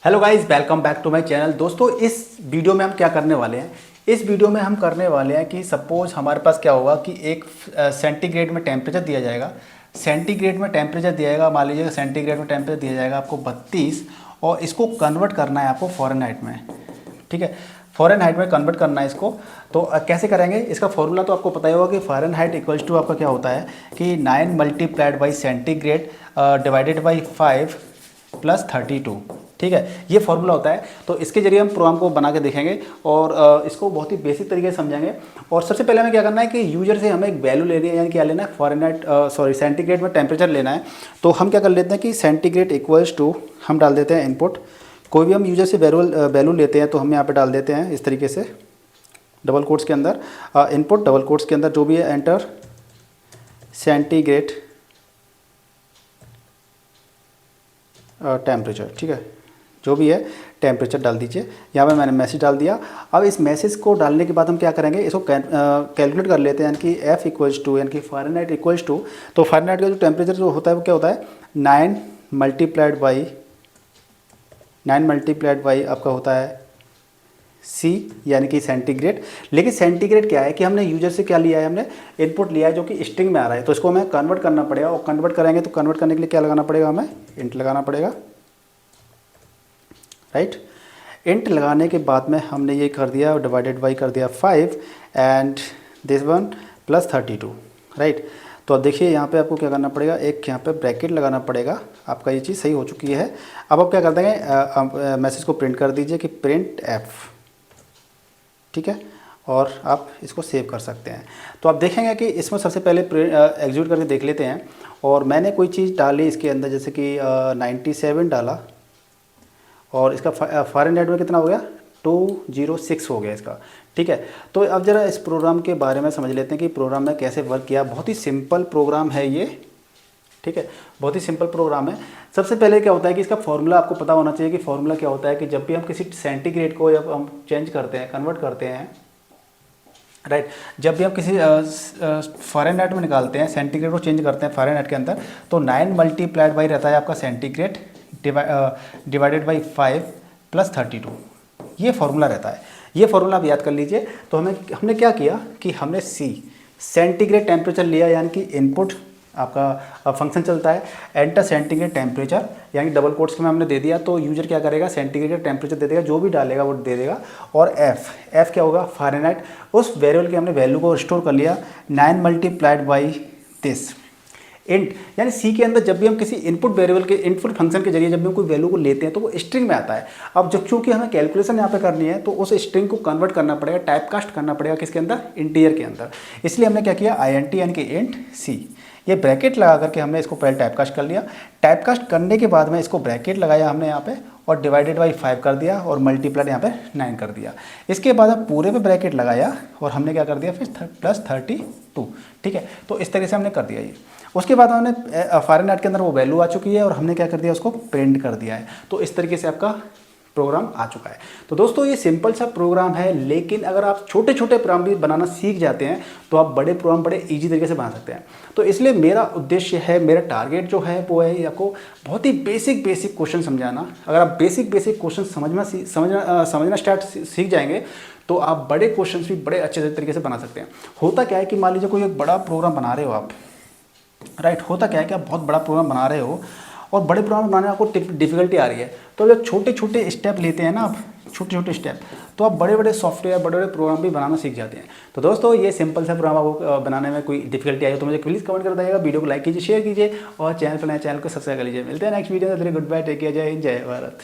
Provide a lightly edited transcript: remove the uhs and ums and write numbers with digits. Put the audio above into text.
Hello guys, welcome back to my channel. दोस्तों, इस video में हम क्या करने वाले हैं, इस वीडियो में हम करने वाले हैं कि सपोज हमारे पास क्या होगा कि एक सेंटीग्रेड में टेम्परेचर दिया जाएगा। सेंटीग्रेड में टेम्परेचर दिया जाएगा, मान लीजिए सेंटीग्रेड में टेम्परेचर दिया जाएगा आपको 32, और इसको कन्वर्ट करना है आपको फ़ारेनहाइट में। ठीक है, फ़ारेनहाइट में कन्वर्ट करना है इसको। तो कैसे करेंगे, इसका फॉर्मूला तो आपको पता ही होगा कि फ़ारेनहाइट इक्वल्स टू आपका क्या होता है कि 9 multiplied by centigrade divided by 5 plus 32। ठीक है, ये फॉर्मूला होता है। तो इसके जरिए हम प्रोग्राम को बना के देखेंगे और इसको बहुत ही बेसिक तरीके से समझेंगे। और सबसे पहले हमें क्या करना है कि यूजर से हमें एक वैल्यू लेनी है, यानी क्या लेना है, फ़ारेनहाइट सेंटीग्रेड में टेम्परेचर लेना है। तो हम क्या कर लेते हैं कि सेंटीग्रेड इक्वल्स टू हम डाल देते हैं इनपुट। कोई भी हम यूजर से वैल्यू लेते हैं तो हम यहाँ पे डाल देते हैं इस तरीके से, डबल कोट्स के अंदर इनपुट, डबल कोट्स के अंदर जो भी है एंटर सेंटीग्रेड टेम्परेचर। ठीक है, जो भी है टेम्परेचर डाल दीजिए। यहाँ पे मैंने मैसेज डाल दिया। अब इस मैसेज को डालने के बाद हम क्या करेंगे, इसको कैलकुलेट कर लेते हैं, यानी कि F इक्वल्स टू यानी कि फ़ारेनहाइट इक्वल्स टू। तो फ़ारेनहाइट का जो टेम्परेचर जो होता है वो क्या होता है 9 मल्टीप्लाइड बाई आपका होता है C, यानी कि सेंटीग्रेड। लेकिन सेंटीग्रेड क्या है कि हमने यूजर से क्या लिया है, हमने इनपुट लिया है जो कि स्ट्रिंग में आ रहा है। तो इसको हमें कन्वर्ट करना पड़ेगा, और कन्वर्ट करेंगे तो कन्वर्ट करने के लिए क्या लगाना पड़ेगा, हमें इंट लगाना पड़ेगा। राइट, इंट लगाने के बाद में हमने ये कर दिया, डिवाइडेड बाई कर दिया 5 and this one plus 32। Right, तो अब देखिए यहाँ पे आपको क्या करना पड़ेगा, एक यहाँ पे ब्रैकेट लगाना पड़ेगा। आपका ये चीज़ सही हो चुकी है। अब आप क्या कर देंगे, मैसेज को प्रिंट कर दीजिए कि प्रिंट एफ। ठीक है, और आप इसको सेव कर सकते हैं। तो आप देखेंगे कि इसमें सबसे पहले एग्जीक्यूट करके देख लेते हैं। और मैंने कोई चीज़ डाली इसके अंदर, जैसे कि 97 डाला, और इसका फ़ारेनहाइट में कितना हो गया 206 हो गया इसका। ठीक है, तो अब ज़रा इस प्रोग्राम के बारे में समझ लेते हैं कि प्रोग्राम में कैसे वर्क किया। बहुत ही सिंपल प्रोग्राम है ये। ठीक है, बहुत ही सिंपल प्रोग्राम है। सबसे पहले क्या होता है कि इसका फॉर्मूला आपको पता होना चाहिए कि फॉर्मूला क्या होता है कि जब भी हम किसी सेंटीग्रेड को जब हम चेंज करते हैं, कन्वर्ट करते हैं, राइट, जब भी हम किसी फ़ारेनहाइट में निकालते हैं, सेंटीग्रेड को चेंज करते हैं फ़ारेनहाइट के अंदर, तो 9 मल्टीप्लाइड बाई रहता है आपका सेंटीग्रेड डिवाइडेड बाई 5 प्लस 32। ये फॉर्मूला रहता है। ये फॉर्मूला आप याद कर लीजिए। तो हमने क्या किया कि हमने सेंटीग्रेड टेम्परेचर लिया, यानी कि इनपुट आपका फंक्शन चलता है एंटर सेंटीग्रेड टेम्परेचर, यानी डबल कोट्स में हमने दे दिया। तो यूजर क्या करेगा, सेंटीग्रेड टेम्परेचर दे देगा, जो भी डालेगा वो दे देगा। और एफ क्या होगा, फ़ारेनहाइट। उस वेरिएबल के हमने वैल्यू को स्टोर कर लिया 9 मल्टीप्लाइड बाई दिस इंट, यानी सी के अंदर जब भी हम किसी इनपुट वेरिएबल के इनपुट फंक्शन के जरिए जब भी हम कोई वैल्यू को लेते हैं तो वो स्ट्रिंग में आता है। अब जब चूंकि हमें कैलकुलेशन यहाँ पे करनी है तो उस स्ट्रिंग को कन्वर्ट करना पड़ेगा, टाइप कास्ट करना पड़ेगा किसके अंदर, इंटीजर के अंदर। इसलिए हमने क्या किया, INT यानी कि इंट सी, ये ब्रैकेट लगा करके हमने इसको पहले टाइप कास्ट कर लिया। टाइप कास्ट करने के बाद में इसको ब्रैकेट लगाया हमने यहाँ पे, और डिवाइडेड बाई 5 कर दिया, और मल्टीप्लाइड यहाँ पे 9 कर दिया। इसके बाद अब पूरे पे ब्रैकेट लगाया और हमने क्या कर दिया फिर प्लस 32। ठीक है, तो इस तरीके से हमने कर दिया ये। उसके बाद हमने फ़ारेनहाइट के अंदर वो वैल्यू आ चुकी है और हमने क्या कर दिया, उसको प्रिंट कर दिया है। तो इस तरीके से आपका प्रोग्राम आ चुका है। तो दोस्तों, ये सिंपल सा प्रोग्राम है, लेकिन अगर आप छोटे छोटे प्रोग्राम भी बनाना सीख जाते हैं तो आप बड़े प्रोग्राम बड़े इजी तरीके से बना सकते हैं। तो इसलिए मेरा उद्देश्य है, मेरा टारगेट जो है वो है आपको बहुत ही बेसिक क्वेश्चन समझाना। अगर आप बेसिक क्वेश्चन समझना स्टार्ट सीख जाएंगे तो आप बड़े क्वेश्चन भी बड़े अच्छे तरीके से बना सकते हैं। होता क्या है कि मान लीजिए कोई एक बड़ा प्रोग्राम बना रहे हो आप, राइट, होता क्या है कि आप बहुत बड़ा प्रोग्राम बना रहे हो और बड़े प्रोग्राम बनाने में आपको डिफिकल्टी आ रही है। तो जब छोटे छोटे स्टेप लेते हैं ना आप, छोटे छोटे स्टेप, तो आप बड़े बड़े सॉफ्टवेयर, बड़े बड़े प्रोग्राम भी बनाना सीख जाते हैं। तो दोस्तों, ये सिंपल सा प्रोग्राम आपको बनाने में कोई डिफिकल्टी आई तो मुझे प्लीज़ कमेंट कर बताइएगा। वीडियो को लाइक कीजिए, शेयर कीजिए, और चैनल पर नए चैनल को सब्सक्राइब कर लीजिए। मिलते हैं नेक्स्ट वीडियो में। गुड बाय, टेक केयर, जय हिंद, जय भारत।